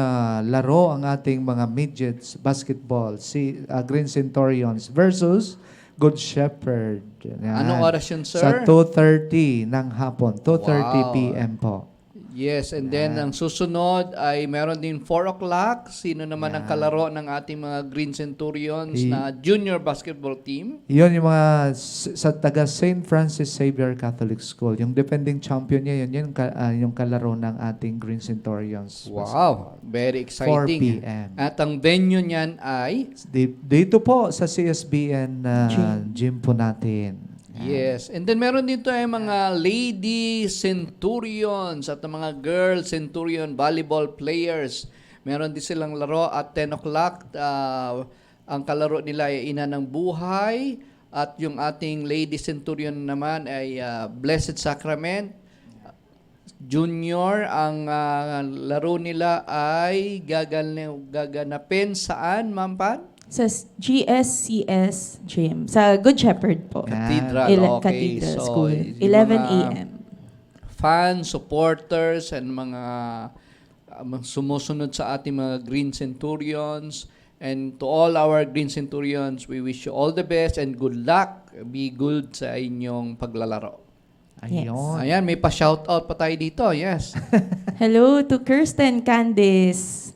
laro ang ating mga midgets basketball, si Green Centurions versus Good Shepherd. Yan. Anong oras yun, sir? Sa 2:30 ng hapon, 2:30 Wow. p.m. po. Yes, and then ang susunod ay meron din 4 o'clock. Sino naman ang kalaro ng ating mga Green Centurions na junior basketball team? Yun yung mga sa taga St. Francis Xavier Catholic School. Yung defending champion niya, yun yung kalaro ng ating Green Centurions. Wow, very 4 exciting. p.m. At ang venue niyan ay Dito po sa CSBN gym po natin. yes. And then meron dito ay mga lady centurions at mga girl centurion volleyball players. Meron din silang laro at 10 o'clock. Ang kalaro nila ay Ina ng Buhay. At yung ating lady centurion naman ay Blessed Sacrament. Junior, ang laro nila ay gaganapin saan, Ma'am Pat? Sa GSCS gym. Sa Good Shepherd po. Cathedral. Okay. Cathedral So, School. yung 11 mga a.m. Fans, supporters, and mga sumusunod sa ating mga Green Centurions. And to all our Green Centurions, we wish you all the best and good luck. Be good sa inyong paglalaro. Ayun. Ayan, may pa-shoutout pa tayo dito. Yes. Hello to Kirsten Candice.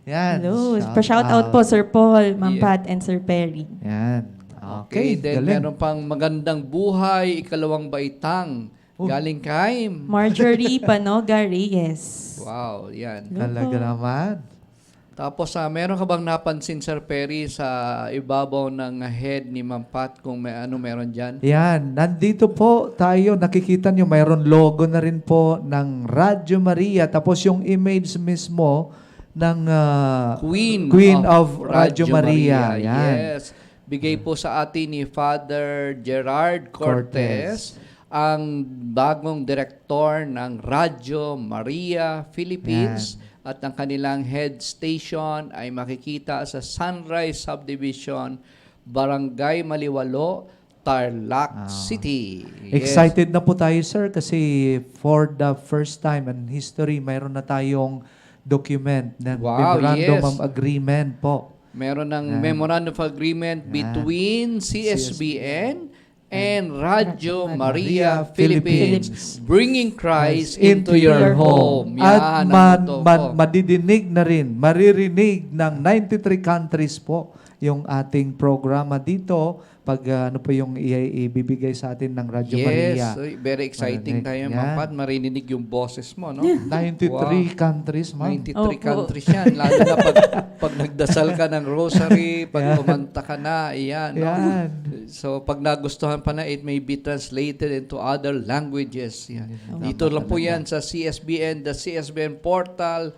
Yan. Hello. Pa-shout out po, Sir Paul, Ma'am Yeah. Pat, and Sir Perry. Yan. Okay, Okay, then galing. meron pang magandang buhay, ikalawang baitang. Galing kay Marjorie Panoga Reyes. wow, yan. Talaga naman. Tapos, meron ka bang napansin, Sir Perry, sa ibabaw ng head ni Ma'am Pat kung may ano meron dyan? Yan. Nandito po tayo. Nakikita nyo, mayroon logo na rin po ng Radyo Maria. Tapos yung image mismo ng Queen of Radyo Maria. Yan. Yes. Bigay po sa atin ni Father Gerard Cortez, ang bagong direktor ng Radyo Maria Philippines. At ang kanilang head station ay makikita sa Sunrise Subdivision, Barangay Maliwalo, Tarlac City. Yes. Excited na po tayo, sir, kasi for the first time in history, mayroon na tayong document na Wow, memorandum yes. of agreement po. Meron ng memorandum of agreement between CSBN and Radyo Maria Philippines, bringing Christ into your home. At Yan ang motto ko. madidinig na rin, maririnig ng 93 countries po yung ating programa dito pag ano po yung ibibigay sa atin ng Radyo Maria. Yes, very exciting tayo, Marinig. Ma'am Yan. Pat. Marinig yung boses mo, no? 93 Wow. countries, ma'am. 93 Opo. countries yan. Lalo na pag nagdasal ka ng rosary, pag kumanta ka na, iyan. No? Yan. So, pag nagustuhan pa na, it may be translated into other languages. Yan. Dito lang po yan sa CSBN, the CSBN portal,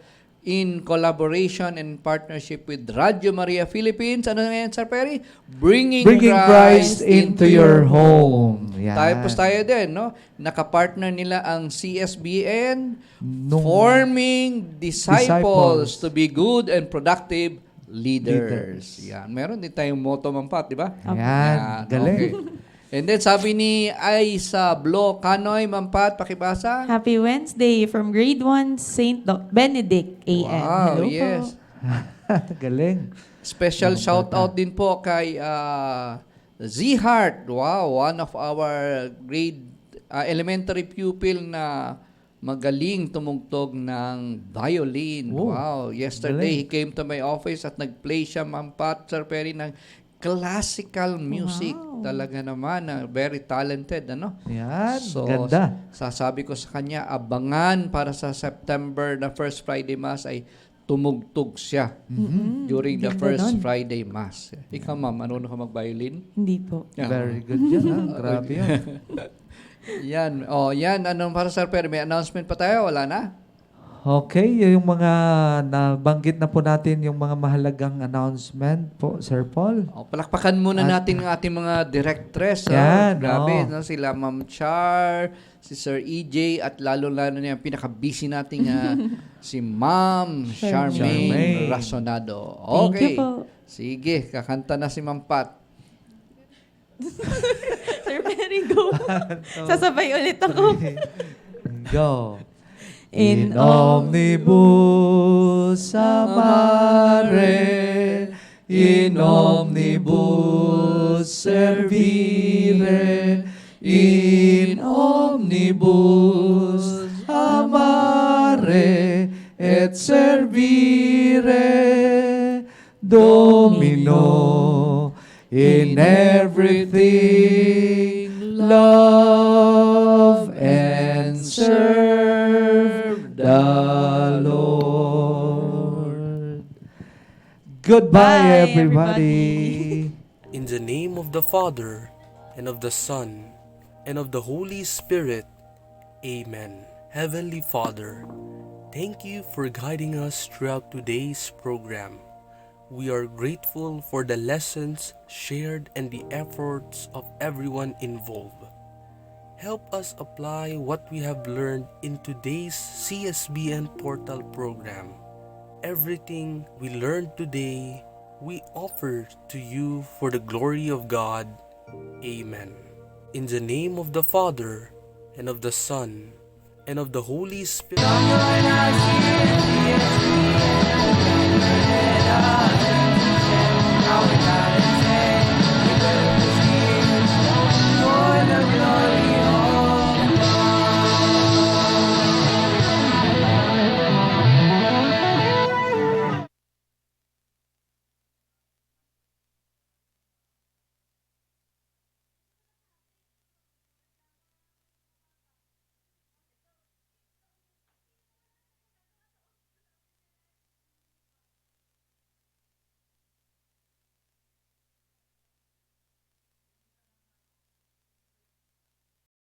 in collaboration and partnership with Radyo Maria Philippines. Ano nga yan, Sir Perry? Bringing Christ into your home. Yan. Tapos tayo din, no? Nakapartner nila ang CSBN, Nung- forming disciples Disciples. to be good and productive leaders. Yan. Meron din tayong motto, Ma'am Pat, di ba? Yan. Galing. Okay. And then sabi ni Aisa Blo Canoy, Ma'am Pat, pakibasa. Happy Wednesday from grade 1 St. Benedict A.M. Wow, Hello yes. po. Galing. Special shout out din po kay Z-Heart. Wow, one of our grade elementary pupil na magaling tumugtog ng violin. Oh, Wow. Yesterday, he galing. came to my office at nag-play siya, Ma'am Pat, Sir Perry, ng classical music. Talaga naman, very talented, ano? Yan. So, Ganda. sasabi ko sa kanya, abangan para sa September na First Friday Mass ay tumugtog siya during the Ganda first nun. Friday Mass. Ikaw, ma'am, marunong ka mag-violin? Hindi po. Very good yan, ha? Grabe yan. Yan. Oh, yan. Anong para Sir Perry? May announcement pa tayo? Wala na? Okay, yung mga nabanggit na po natin yung mga mahalagang announcement po, Sir Paul. Oh, palakpakan muna At- natin ang ating mga directress. Yan, Grabe, oh. no? Sila Ma'am Char, si Sir EJ, at lalo-lalo na yung pinaka-busy nating si Ma'am Charmaine Charmaine. Rasonado. Thank Okay. you po. Sige, kakanta na si Ma'am Pat. Sir Perry, go. Sasabay ulit ako. Go. In omnibus amare, in omnibus servire, in omnibus amare et servire, Domino, in everything love and serve the Lord. Goodbye, Bye, everybody. In the name of the Father, and of the Son, and of the Holy Spirit. Amen. Heavenly Father, thank you for guiding us throughout today's program. We are grateful for the lessons shared and the efforts of everyone involved. Help us apply what we have learned in today's CSBN Portal program. Everything we learned today, we offer to you for the glory of God. Amen. In the name of the Father, and of the Son, and of the Holy Spirit.